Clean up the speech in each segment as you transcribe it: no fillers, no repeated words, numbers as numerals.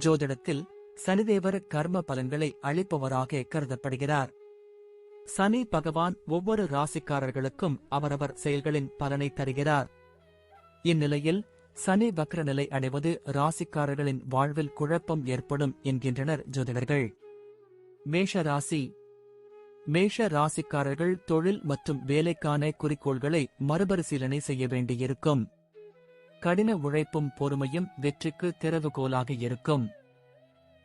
ஜோதிடத்தில் சனிதேவர் கர்ம பலன்களை அளிப்பவராக கருதப்படுகிறார். சனி பகவான் ஒவ்வொரு ராசிக்காரர்களுக்கும் அவரவர் செயல்களின் பலனை தருகிறார். இந்நிலையில் சனி வக்ர நிலை அடைவது ராசிக்காரர்களின் வாழ்வில் குழப்பம் ஏற்படும் என்கின்றனர் ஜோதிடர்கள். மேஷ ராசி. மேஷ ராசிக்காரர்கள் தொழில் மற்றும் வேலைக்கான குறிக்கோள்களை மறுபரிசீலனை செய்ய வேண்டியிருக்கும். கடின உழைப்பும் பொறுமையும் வெற்றிக்கு திறவுகோலாக இருக்கும்.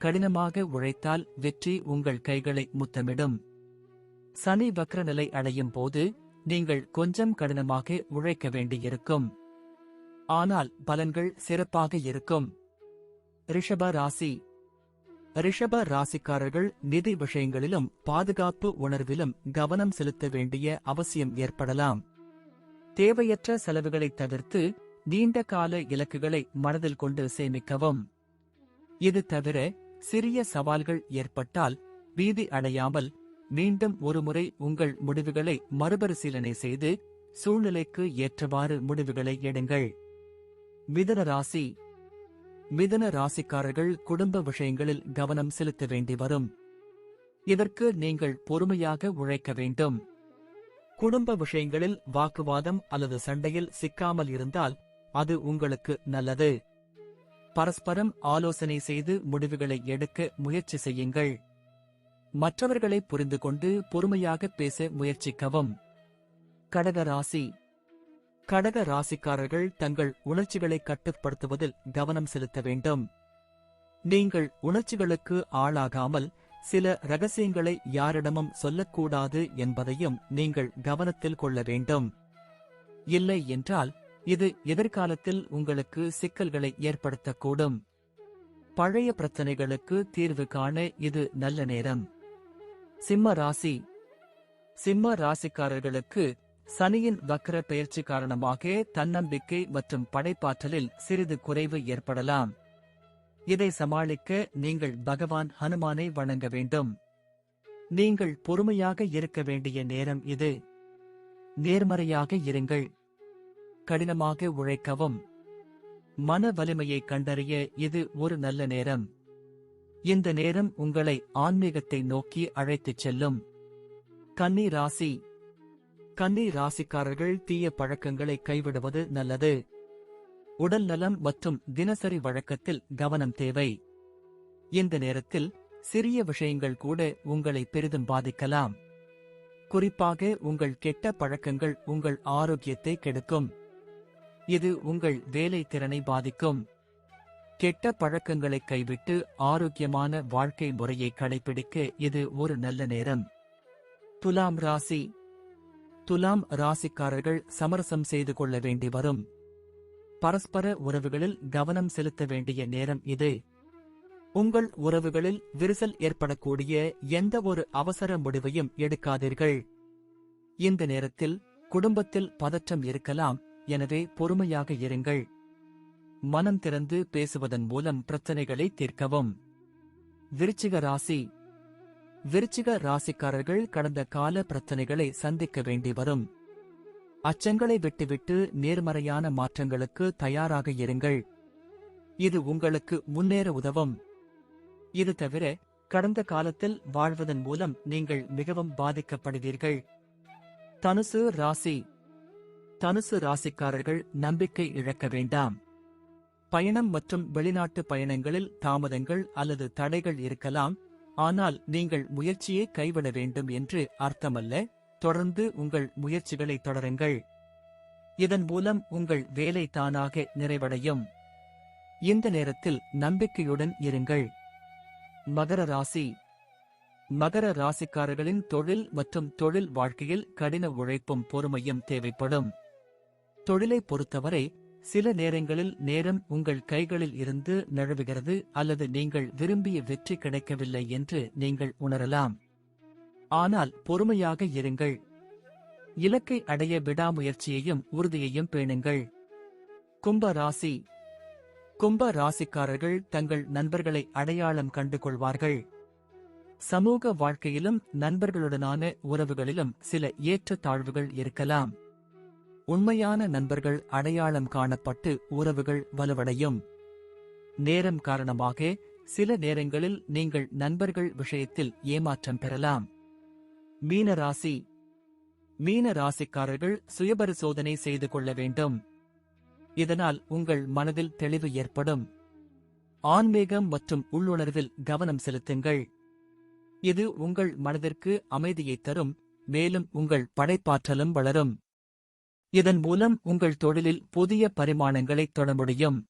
கடினமாக உழைத்தால் வெற்றி உங்கள் கைகளை முத்தமிடும். சனி வக்ர நிலை அடையும் போது நீங்கள் கொஞ்சம் கடினமாக உழைக்க வேண்டியிருக்கும். ஆனால் பலன்கள் சிறப்பாக இருக்கும். ரிஷப ராசி. ரிஷப ராசிக்காரர்கள் நிதி விஷயங்களிலும் பாதுகாப்பு உணர்விலும் கவனம் செலுத்த வேண்டிய அவசியம் ஏற்படலாம். தேவையற்ற செலவுகளை தவிர்த்து நீண்ட கால இலக்குகளை மனதில் கொண்டு சேமிக்கவும். இது தவிர சிறிய சவால்கள் ஏற்பட்டால் பீதி அடையாமல் மீண்டும் ஒருமுறை உங்கள் முடிவுகளை மறுபரிசீலனை செய்து சூழ்நிலைக்கு ஏற்றவாறு முடிவுகளை எடுங்கள். மிதுன ராசி. மிதுன ராசிக்காரர்கள் குடும்ப விஷயங்களில் கவனம் செலுத்த வேண்டி வரும். இதற்கு நீங்கள் பொறுமையாக உழைக்க வேண்டும். குடும்ப விஷயங்களில் வாக்குவாதம் அல்லது சண்டையில் சிக்காமல் இருந்தால் அது உங்களுக்கு நல்லது. பரஸ்பரம் ஆலோசனை செய்து முடிவுகளை எடுக்க முயற்சி செய்யுங்கள். மற்றவர்களை புரிந்து கொண்டு பொறுமையாக பேச முயற்சிக்கவும். கடக ராசி. கடக ராசிக்காரர்கள் தங்கள் உணர்ச்சிகளை கட்டுப்படுத்துவதில் கவனம் செலுத்த வேண்டும். நீங்கள் உணர்ச்சிகளுக்கு ஆளாகாமல் சில ரகசியங்களை யாரிடமும் சொல்லக்கூடாது என்பதையும் நீங்கள் கவனத்தில் கொள்ள வேண்டும். இல்லை என்றால் இது எதிர்காலத்தில் உங்களுக்கு சிக்கல்களை ஏற்படுத்தக்கூடும். பழைய பிரச்சனைகளுக்கு தீர்வு காண இது நல்ல நேரம். சிம்ம ராசி. சிம்ம ராசிக்காரர்களுக்கு சனியின் வக்ர பெயர்ச்சி காரணமாக தன்னம்பிக்கை மற்றும் படைப்பாற்றலில் சிறிது குறைவு ஏற்படலாம். இதை சமாளிக்க நீங்கள் பகவான் ஹனுமானை வணங்க வேண்டும். நீங்கள் பொறுமையாக இருக்க வேண்டிய நேரம் இது. நேர்மறையாக இருங்கள். கடினமாக உழைக்கவும். மன வலிமையை கண்டறிய இது ஒரு நல்ல நேரம். இந்த நேரம் உங்களை ஆன்மீகத்தை நோக்கி அழைத்துச் செல்லும். கன்னி ராசி. கன்னி ராசிக்காரர்கள் தீய பழக்கங்களை கைவிடுவது நல்லது. உடல் நலம் மற்றும் தினசரி வழக்கத்தில் கவனம் தேவை. இந்த நேரத்தில் சிறிய விஷயங்கள் கூட உங்களை பெரிதும் பாதிக்கலாம். குறிப்பாக உங்கள் கெட்ட பழக்கங்கள் உங்கள் ஆரோக்கியத்தை கெடுக்கும். இது உங்கள் வேலை திறனை பாதிக்கும். கெட்ட பழக்கங்களை கைவிட்டு ஆரோக்கியமான வாழ்க்கை முறையை கடைபிடிக்க இது ஒரு நல்ல நேரம். துலாம் ராசி. துலாம் ராசிக்காரர்கள் சமரசம் செய்து கொள்ள வேண்டி வரும். பரஸ்பர உறவுகளில் கவனம் செலுத்த வேண்டிய நேரம் இது. உங்கள் உறவுகளில் விரிசல் ஏற்படக்கூடிய எந்த ஒரு அவசர முடிவையும் எடுக்காதீர்கள். இந்த நேரத்தில் குடும்பத்தில் பதற்றம் இருக்கலாம். எனவே பொறுமையாக இருங்கள். மனம் திறந்து பேசுவதன் மூலம் பிரச்சனைகளை தீர்க்கவும். விருச்சிக ராசி. விருச்சிக ராசிக்காரர்கள் கடந்த கால பிரச்சனைகளை சந்திக்க வேண்டி வரும். அச்சங்களை விட்டுவிட்டு நேர்மறையான மாற்றங்களுக்கு தயாராக இருங்கள். இது உங்களுக்கு முன்னேற உதவும். இது தவிர கடந்த காலத்தில் வாழ்வதன் மூலம் நீங்கள் மிகவும் பாதிக்கப்படுவீர்கள். தனுசு ராசி. தனுசு ராசிக்காரர்கள் நம்பிக்கை இழக்க வேண்டாம். பயணம் மற்றும் வெளிநாட்டு பயணங்களில் தாமதங்கள் அல்லது தடைகள் இருக்கலாம். ஆனால் நீங்கள் முயற்சியை கைவிட வேண்டும் என்று அர்த்தமல்ல. தொடர்ந்து உங்கள் முயற்சிகளை தொடருங்கள். இதன் மூலம் உங்கள் வேலை தானாக நிறைவடையும். இந்த நேரத்தில் நம்பிக்கையுடன் இருங்கள். மகர ராசி. மகர ராசிக்காரர்களின் தொழில் மற்றும் தொழில் வாழ்க்கையில் கடின உழைப்பும் பொறுமையும் தேவைப்படும். தொழிலை பொறுத்தவரை சில நேரங்களில் நேரம் உங்கள் கைகளில் இருந்து நழுவுகிறது அல்லது நீங்கள் விரும்பிய வெற்றி கிடைக்கவில்லை என்று நீங்கள் உணரலாம். ஆனால் பொறுமையாக இருங்கள். இலக்கை அடைய விடாமுயற்சியையும் உறுதியையும் பேணுங்கள். கும்ப ராசி. கும்ப ராசிக்காரர்கள் தங்கள் நண்பர்களை அடையாளம் கண்டு கொள்வார்கள். சமூக வாழ்க்கையிலும் நண்பர்களுடனான உறவுகளிலும் சில ஏற்றத்தாழ்வுகள் இருக்கலாம். உண்மையான நண்பர்கள் அடையாளம் காணப்பட்டு உறவுகள் வலுவடையும். நேரம் காரணமாக சில நேரங்களில் நீங்கள் நண்பர்கள் விஷயத்தில் ஏமாற்றம் பெறலாம். மீன ராசி. மீன ராசிக்காரர்கள் சுயபரிசோதனை செய்து கொள்ள வேண்டும். இதனால் உங்கள் மனதில் தெளிவு ஏற்படும். ஆன்மீகம் மற்றும் உள்ளுணர்வில் கவனம் செலுத்துங்கள். இது உங்கள் மனதிற்கு அமைதியைத் தரும், மேலும் உங்கள் படைப்பாற்றலும் வளரும். இதன் மூலம் உங்கள் தொழிலில் புதிய பரிமாணங்களைத் தொட முடியும்.